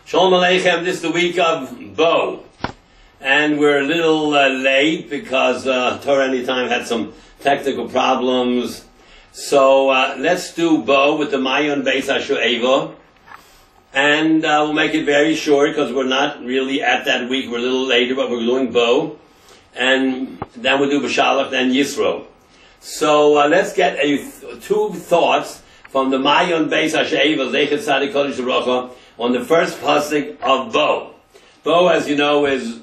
Shalom Aleichem, this is the week of Bo. And we're a little late because Torah Anytime had some technical problems. So let's do Bo with the Mayon Beis HaShoeva. And we'll make it very short because we're not really at that week. We're a little later, but we're doing Bo. And then we'll do B'Shalach, then Yisro. So let's get two thoughts from the Mayon Beis HaShoeva, Zeichet Tzadik Kodesh Baruch on the first pasuk of Bo. Bo, as you know, is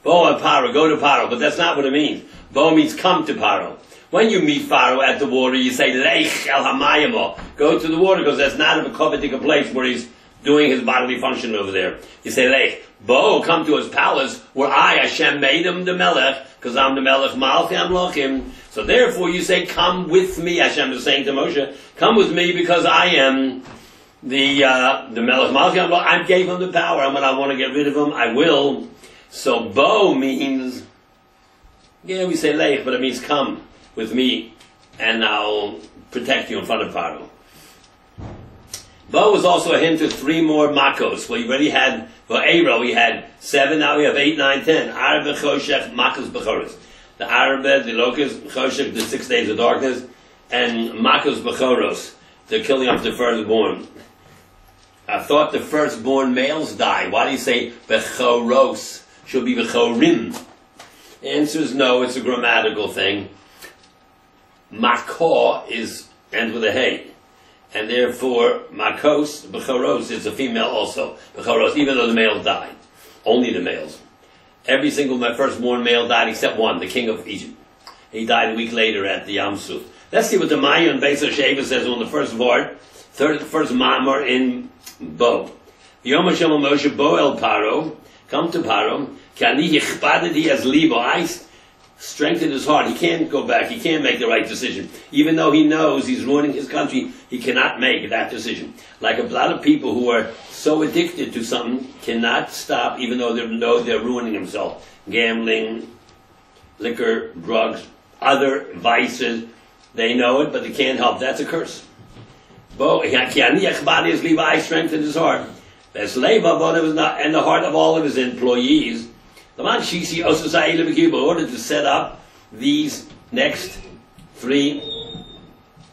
Bo and Paro, go to Paro, but that's not what it means. Bo means come to Paro. When you meet Paro at the water, you say, Leich el hamayimo, go to the water, because that's not a coveted place where he's doing his bodily function over there. You say, Leich, Bo, come to his palace, where I, Hashem, made him the Melech, because I'm the Melech Malchi Amlochim. So therefore you say, come with me, Hashem is saying to Moshe, come with me because I am the Melech Malchi Amlochim. I gave him the power, and when I want to get rid of him, I will. So Bo means, we say Leich, but it means come with me, and I'll protect you in front of Pharaoh. Bo was also a hint to three more Makos. Well, you already had, for Eiro, we had 7, now we have 8, 9, 10. Arbe, Choshech, Makos, Bechoros. The Arbe, the Locust, Choshech, the 6 days of darkness, and Makos, Bechoros, the killing of the firstborn. I thought the firstborn males die. Why do you say Bechoros? Should be Bechorim. The answer is no, it's a grammatical thing. Makor ends with a hey. And therefore, Makos, Bechoros, is a female also. Bechoros, even though the males died. Only the males. Every single firstborn male died except one, the king of Egypt. He died a week later at the Yam Suf. Let's see what the Mayon Beis HaShoeva says on the first word, first Ma'amar in Bo. Yom Hashem Moshe Bo el Paro, come to Paro, Kani yichbaded as libo, I strengthened his heart. He can't go back. He can't make the right decision. Even though he knows he's ruining his country, he cannot make that decision. Like a lot of people who are so addicted to something cannot stop, even though they know they're ruining themselves. Gambling, liquor, drugs, other vices. They know it, but they can't help. That's a curse. I strengthened his heart. And the heart of all of his employees. In order to set up these next 3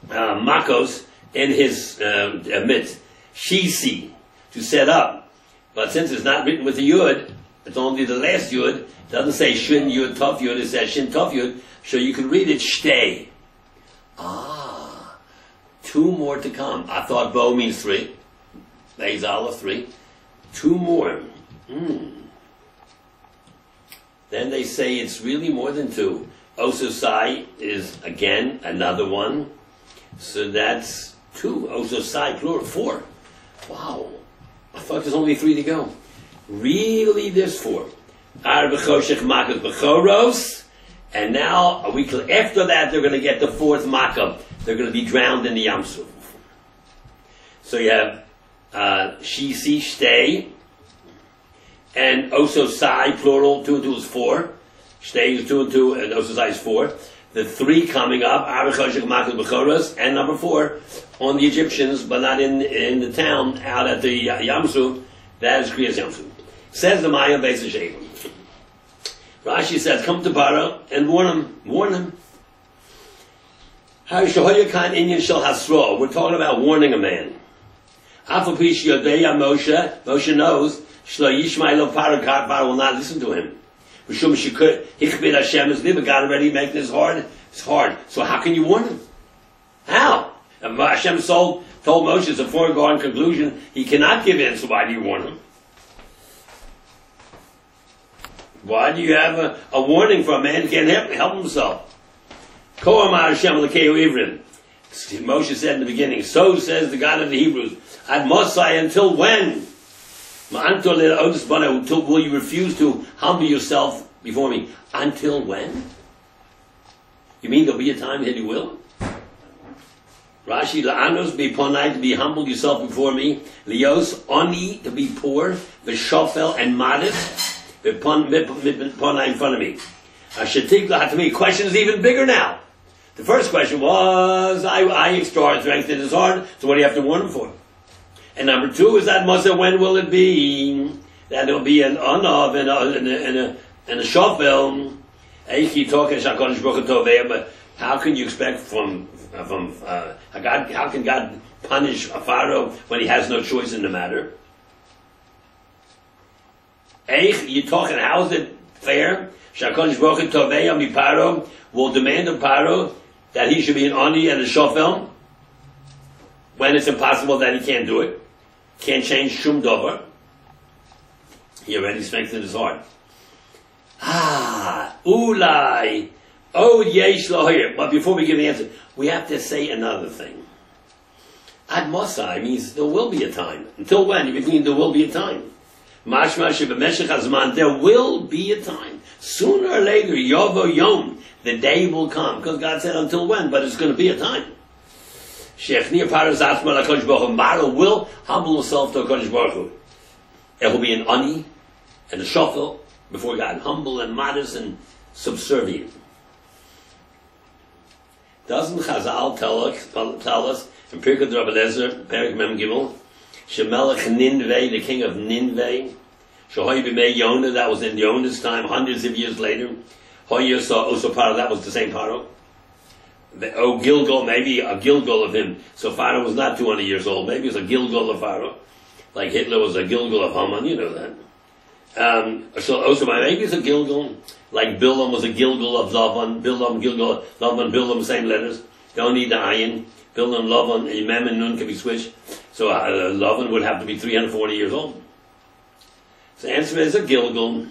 makos in his midst. Shisi, to set up. But since it's not written with the yud, it's only the last yud. It doesn't say shin yud tov yud, it says shin tov yud. So you can read it shtei. 2 more to come. I thought Bo means 3. Beis Aleph 3. 2 more. Then they say it's really more than 2. Ososai is, again, another one. So that's 2. Ososai, plural, 4. Wow. I thought there's only 3 to go. Really, there's 4. Arbe Choshech Makos Bechoros. And now, a week after that, they're going to get the 4th Makah. They're going to be drowned in the Yam Suf. So you have Shisi, Shtei, and Ososai, plural, 2 and 2 is 4. Shtei is 2 and 2, and Ososai is 4. The 3 coming up, Arbe Choshech Makos Bechoros, and number 4 on the Egyptians, but not in the town, out at the Yam Suf. That is Kriyas Yam Suf. Says the Mayon Beis HaShoeva. Rashi says, come to Paro and warn him. Warn him. We're talking about warning a man. Moshe knows Paro will not listen to him. God already making this hard. It's hard. So how can you warn him? How? And Hashem told Moshe, it's a foregone conclusion, he cannot give in, so why do you warn him? Why do you have a warning for a man who can't help himself? Moshe said in the beginning, so says the God of the Hebrews, Ad Mosai, until when? Will you refuse to humble yourself before me? Until when? You mean there'll be a time that you will? Rashi, la'anos be'ponai, to be humble yourself before me. Lios, oni, to be poor. V'shofel, and modest. Be'ponai, in front of me. Ashetikla, to me, question is even bigger now. The first question was, I strengthened his heart, so what do you have to warn him for? And number two is that Moshe, when will it be? That there will be an Anav and a Shofel. But how can you expect from God? How can God punish a Pharaoh when he has no choice in the matter? You talking? How is it fair? Shakadosh Baruch Hu Toveya Miparo will demand of Paro that he should be an Ani and a Shofel when it's impossible that he can't do it, can't change Shum Dover. He already strengthened his heart. Ulai, yesh lo'hir. But before we give the answer, we have to say another thing. Ad Mosai means there will be a time. Until when? You mean there will be a time. Mashma shebemeshech hazman, there will be a time. Sooner or later, yovo yom, the day will come. Because God said until when, but it's going to be a time. Shechnir paras atzma l'kodesh baruch hu. Maro will humble himself to HaKadosh Baruch Hu. It will be an ani and a shofel before God, humble and modest and subservient. Doesn't Chazal tell us in Pirkei Rabbi Eliezer, Perik Mem Gimel, Shemelech Ninveh, the king of Ninveh, Shehoy b'mei Yonah, that was in Yonah's time, hundreds of years later. Hoyer saw also Paro, that was the same Paro. Gilgal, maybe a Gilgal of him. So Pharaoh was not 200 years old. Maybe it was a Gilgal of Pharaoh. Like Hitler was a Gilgal of Haman, you know that. So also maybe it's a Gilgal, like Bilam was a Gilgal of Lavan, Bilam, Gilgal, Lavan, Bilam, same letters. Don't need the ayin. Bilam, Lavan, Mem and Nun can be switched. So Lavan would have to be 340 years old. So the answer is a Gilgal.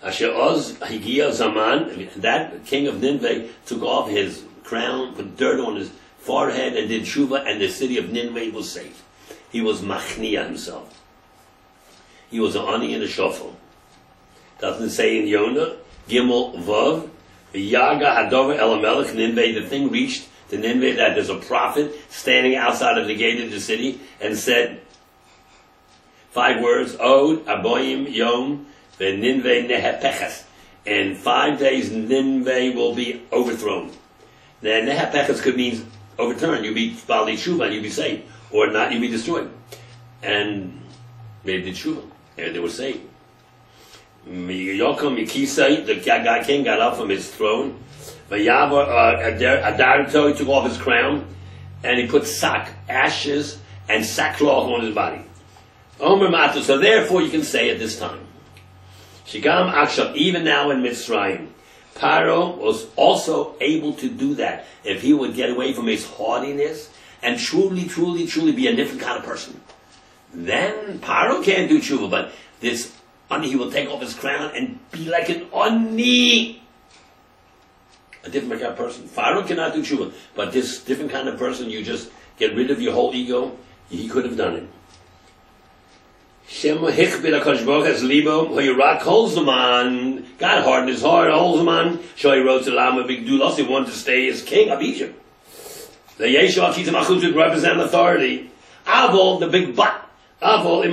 Asher Oz Higia Zaman, that king of Nineveh took off his crown, put dirt on his forehead, and did tshuva, and the city of Nineveh was saved. He was machnia himself. He was an ani and a shofel. Doesn't say in Yonah, Gimel Vav, Yaga Hadover Elamelech Nineveh, the thing reached to Nineveh that there's a prophet standing outside of the gate of the city and said 5 words, Od, Aboyim, Yom, Nineveh Nehepechas. In 5 days Nineveh will be overthrown. Now Nehepechas could mean overturned. You'll be Bali Tshuva, you'll be saved. Or not, you'll be destroyed. And they did Tshuva. And they were saved. Yocham Yikisai, the king got up from his throne. Adarito, he took off his crown. And he put ashes and sackcloth on his body. Omer Matu, so therefore you can say at this time. Shigam Akshav, even now in Mitzrayim, Paro was also able to do that if he would get away from his haughtiness and truly be a different kind of person. Then Paro can't do tshuva, but this ani, he will take off his crown and be like an ani, a different kind of person. Pharaoh cannot do tshuva, but this different kind of person, you just get rid of your whole ego. He could have done it. God hardened his heart, holds him on. He wrote to Lama Big Dulos, he wanted to stay as king of Egypt. The Yeshua Kitamachut would represent authority. Avol, the big butt. Avol,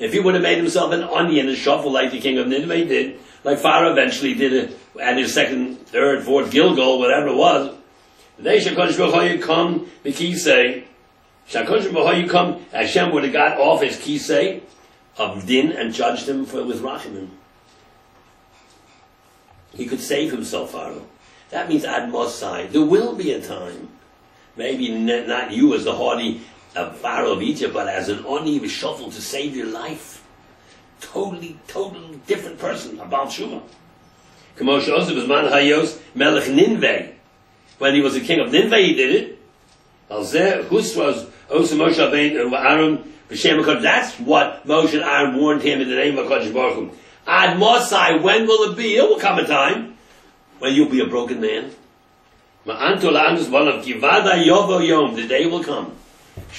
if he would have made himself an ani and a shuffle like the king of Nineveh did, like Pharaoh eventually did it at his second, third, fourth Gilgal, whatever it was, they Shakadosh Baruch Hu come the kisei. Shakadosh Baruch Hu come, Hashem would have got off his kisei of din and judged him with rachamim. He could save himself, Pharaoh. That means ad mosai. There will be a time. Maybe not you as the haughty Pharaoh of Egypt, but as an oni reshuffle to save your life. Totally different person. About Shuma. Kamosh Yosef was man hayos melech Ninveh. When he was the king of Ninveh, he did it. That's what Moshe and Aaron warned him in the name of HaKadosh Baruch Hu. Ad Mosai, when will it be? It will come a time when you'll be a broken man. The day will come.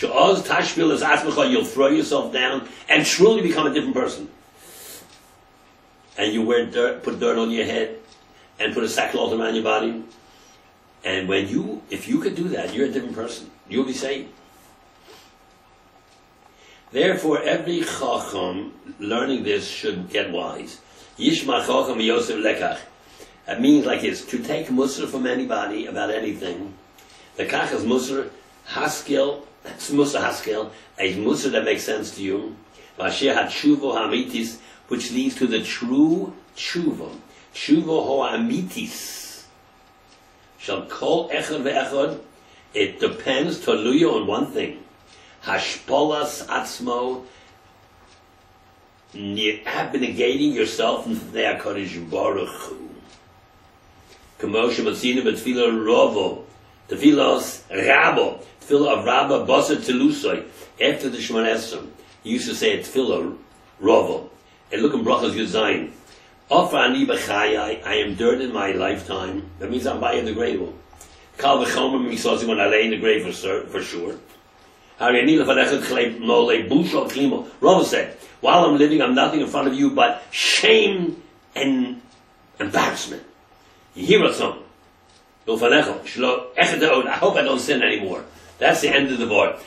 You'll throw yourself down and truly become a different person. And you wear dirt, put dirt on your head, and put a sackcloth around your body. And if you could do that, you're a different person. You'll be saved. Therefore, every chacham learning this should get wise. Yishma chacham Yosef lekach. That means like this, to take musr from anybody about anything. The kach is musr, Haskell, that's Musa Haskell, a Musa that makes sense to you. Vasher HaTshuvo HaAmitis, which leads to the true Tshuvo. Tshuvo HaAmitis. Shall kol echad ve'echad. It depends, toluya, on one thing. Hashpolas atzmo, abnegating yourself from the HaKadosh Baruch Hu. K'moshe Matzina b'tfilah rovo, tfilos rabo, tfilah of Rabba Basar Telusoi. After the Shemona Esrei, you used to say tfilah rovo. And look in Brachas Yud Zayin. Ofra ani b'chayai, I am dirt in my lifetime. That means I'm biodegradable. Kal v'chomer misosi, when I lay in the grave for sure. Rava said, while I'm living, I'm nothing in front of you but shame and embarrassment. You hear us on. I hope I don't sin anymore. That's the end of the bar.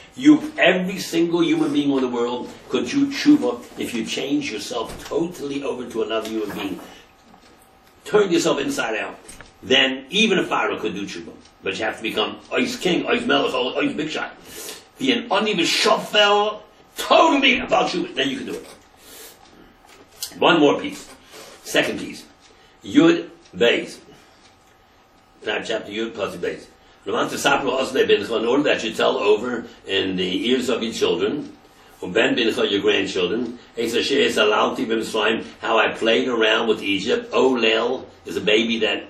Every single human being in the world could do tshuva if you change yourself totally over to another human being. Turn yourself inside out. Then even a pharaoh could do tshuva. But you have to become Ois King, Ois Melech, Ois Big Shot. Be an Oni B'Shofel, totally about tshuva. Then you can do it. One more piece. Second piece. Yud Beis. Now chapter Yud plus Beis. In order that you tell over in the ears of your children, your grandchildren, how I played around with Egypt. Olel is a baby that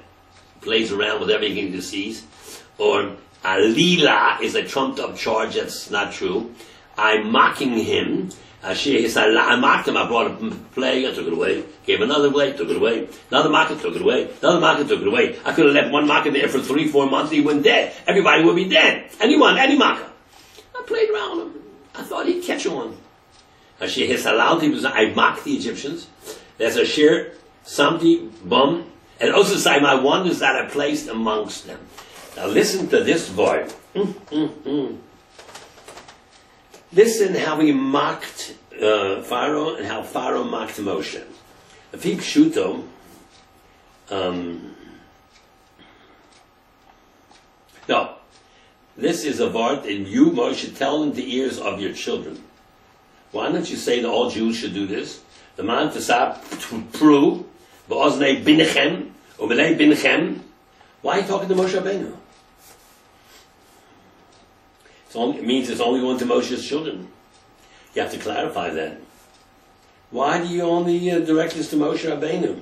plays around with everything he sees. Or Alila is a trumped up charge that's not true. I'm mocking him. I mocked him, I brought a plague, I took it away. Gave another plague, took it away. Another market, took it away. Another market, took it away. I could have left one market there for 3-4 months, he wouldn't dead. Everybody would be dead. Anyone, any market. I played around with him. I thought he'd catch on. I mocked the Egyptians. There's a shir, samti, bum, and also say my wonders that I placed amongst them. Now listen to this word. Listen how he mocked Pharaoh and how Pharaoh mocked Moshe. If he pshuto, no, this is a vart, and you, Moshe, tell in the ears of your children. Why don't you say that all Jews should do this? The man to sab pru, ba'oznei binchem, u'melei binchem. Why are you talking to Moshe Rabbeinu? It means it's only going to Moshe's children. You have to clarify that. Why do you only direct this to Moshe Rabbeinu?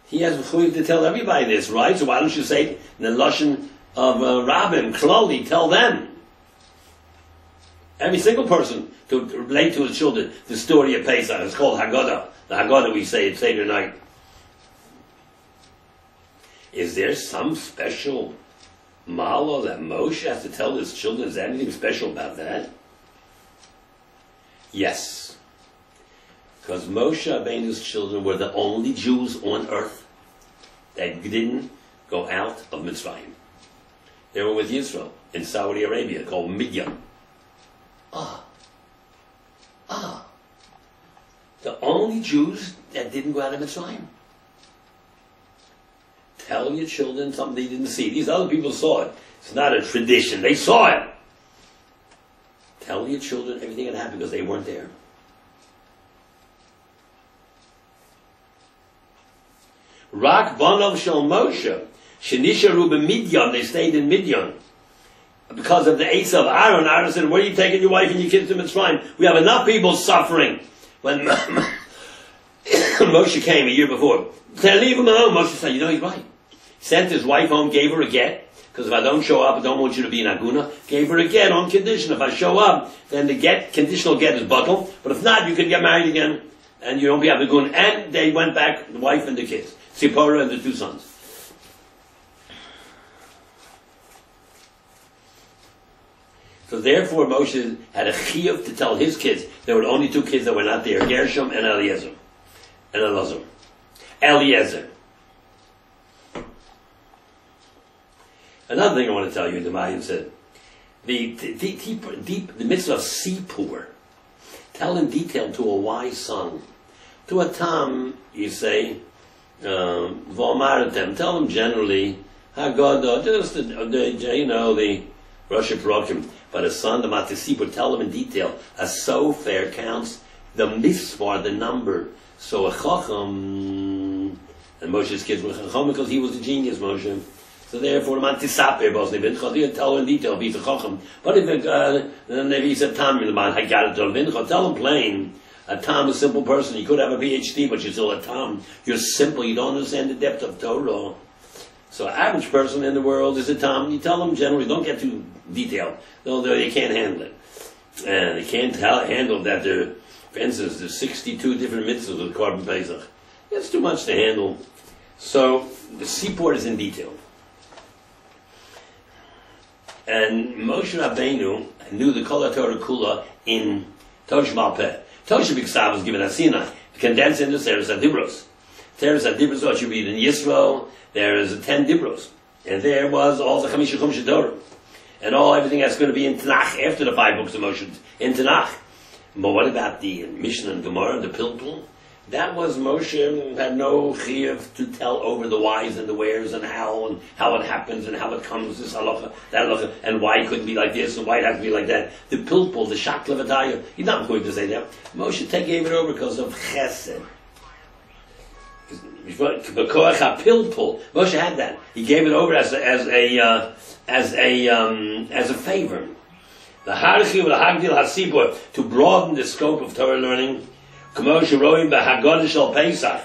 He has to tell everybody this, right? So why don't you say in the lashon of Rabbi, Kloli, tell them. Every single person to relate to his children the story of Pesach. It's called Haggadah. The Haggadah we say at Seder night. Is there some special Malo that Moshe has to tell his children? Is there anything special about that? Yes. Because Moshe Rabbeinu's children were the only Jews on earth that didn't go out of Mitzrayim. They were with Yisrael in Saudi Arabia called Midian. The only Jews that didn't go out of Mitzrayim. Tell your children something they didn't see. These other people saw it. It's not a tradition. They saw it. Tell your children everything that happened because they weren't there. Rak Banov Shel Moshe, Shenisharu b'Midyan, they stayed in Midian. Because of the ace of Aaron. Aaron said, where are you taking your wife and your kids to Mitzrayim? We have enough people suffering. When Moshe came a year before, said, leave him alone. Moshe said, you know, he's right. Sent his wife home, gave her a get, because if I don't show up, I don't want you to be in Aguna. Gave her a get on condition. If I show up, then the get, conditional get is buckled. But if not, you can get married again, and you don't be Aguna. And they went back, the wife and the kids. Zipporah and the 2 sons. So therefore Moshe had a chiyuv to tell his kids. There were only 2 kids that were not there, Gershom and Eliezer. And Eliezer. Another thing I want to tell you, the Mayan said, the mitzvah of Sipur, tell in detail to a wise son. To a Tam, you say, V'omaratem, tell them generally, Haggadah, just the Rosh Parokim. But a son, the Matisip, would tell him in detail, a sofer counts the misvar, the number. So a Chacham, and Moshe's kids were Chacham because he was a genius, Moshe. So therefore, the Matisaper was Nevincha. He would tell him in detail if he's a Chacham. But if he's a Tam, I got it to Nevincha. Tell him plain. A Tam, a simple person. You could have a PhD, but you're still a Tam. You're simple. You don't understand the depth of Torah. So an average person in the world is a Tam. You tell them generally, don't get too detailed. No, they can't handle it. And they can't handle that there, for instance, there's 62 different mitzvahs with Korban Pesach. That's too much to handle. So the seaport is in detail. And Moshe Rabbeinu knew the Kol HaTorah Kula in Torah Sheba'al Peh. Torah Shebiksav was given at Sinai, condensed into Teres HaDibros. Teres HaDibros, what you read in Yisro, there is 10 Dibros. And there was all the Chamisha Chumsha Torah. And everything that's going to be in Tanakh after the 5 books of Moshe, in Tanakh. But what about the Mishnah and Gemara, the Pilpul? That was Moshe had no chiyuv to tell over the whys and the wheres and how it happens and how it comes, this halacha, that halacha, and why it couldn't be like this and why it has to be like that. The Pilpul, the Shaklevataya, he's not going to say that. Moshe gave it over because of Chesed. B'koach HaPilpul, Moshe had that. He gave it over as a favor. The Harchi with the Hagdil Hasibur, to broaden the scope of Torah learning. K'moshe roim b'Haggadah shel Pesach,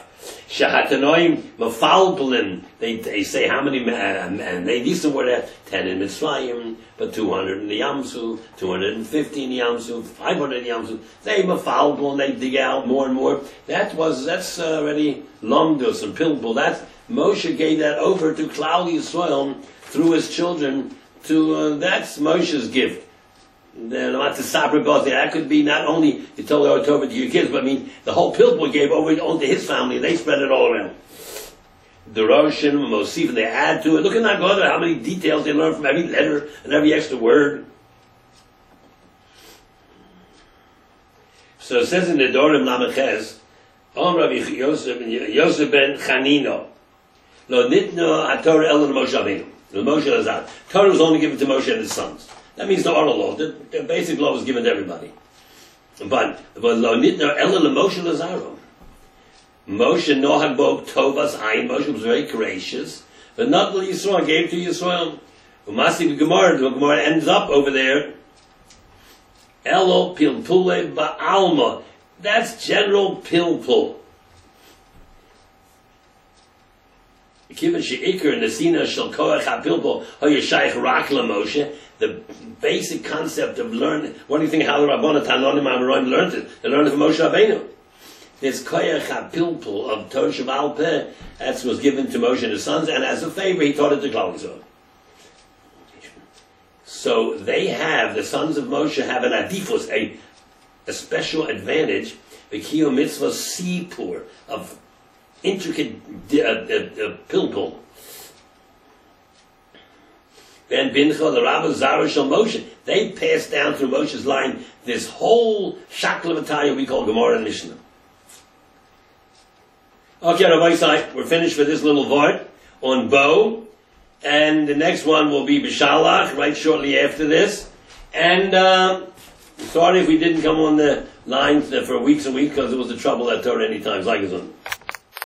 shehatanoim mefalpelin. They say how many and they these were there 10 in Mitzrayim, but 200 in the Yamsuf, 250 in the Yamsuf, 500 in the Yamsuf. They mefalpel and they dig out more and more. That's already Lomdus and Pilpul. That Moshe gave that over to Klal Yisrael through his children. That's Moshe's gift. That could be not only you tell the Torah to your kids, but I mean the whole Pilpul gave over to his family, and they spread it all around. The Roshan, Mosif, and they add to it. Look at Nagada, how many details they learn from every letter and every extra word. So it says in the Dorim Lameches, Rabbi Yosef ben Chanino, Lo nitno haTorah el Moshe Rabbeinu. The Moshe Lazar. Torah was only given to Moshe and his sons. That means the oral law. The basic law was given to everybody. But lo nitno ela leMoshe Lazaro. Moshe nohag bo tovas ayin. Moshe was very gracious. But not what Yisrael gave to Yisrael. Umasi Gemara. The Gemara ends up over there. Elo pilpule ba'alma. That's general pilpul. The basic concept of learning. What do you think how the Rabbana Tanonim Amaroim learned it? They learned it from Moshe Rabbeinu. This koyach hapilpul of Torah Sheba'al Peh that was given to Moshe and his sons, and as a favor he taught it to Klal Yisrael. So they have, the sons of Moshe have an adifus, a special advantage, the kiyum mitzvah sipur of intricate pilpul. Ben Bincha, the Rabbi Zara Shel Moshe, they passed down through Moshe's line this whole Shaklevataya we call Gemara and Mishnah. Okay, Rabbi Sai, we're finished with this little vart on Bo, and the next one will be B'Shalach, right shortly after this. And sorry if we didn't come on the line for weeks and weeks because it was the trouble at Torah anytime.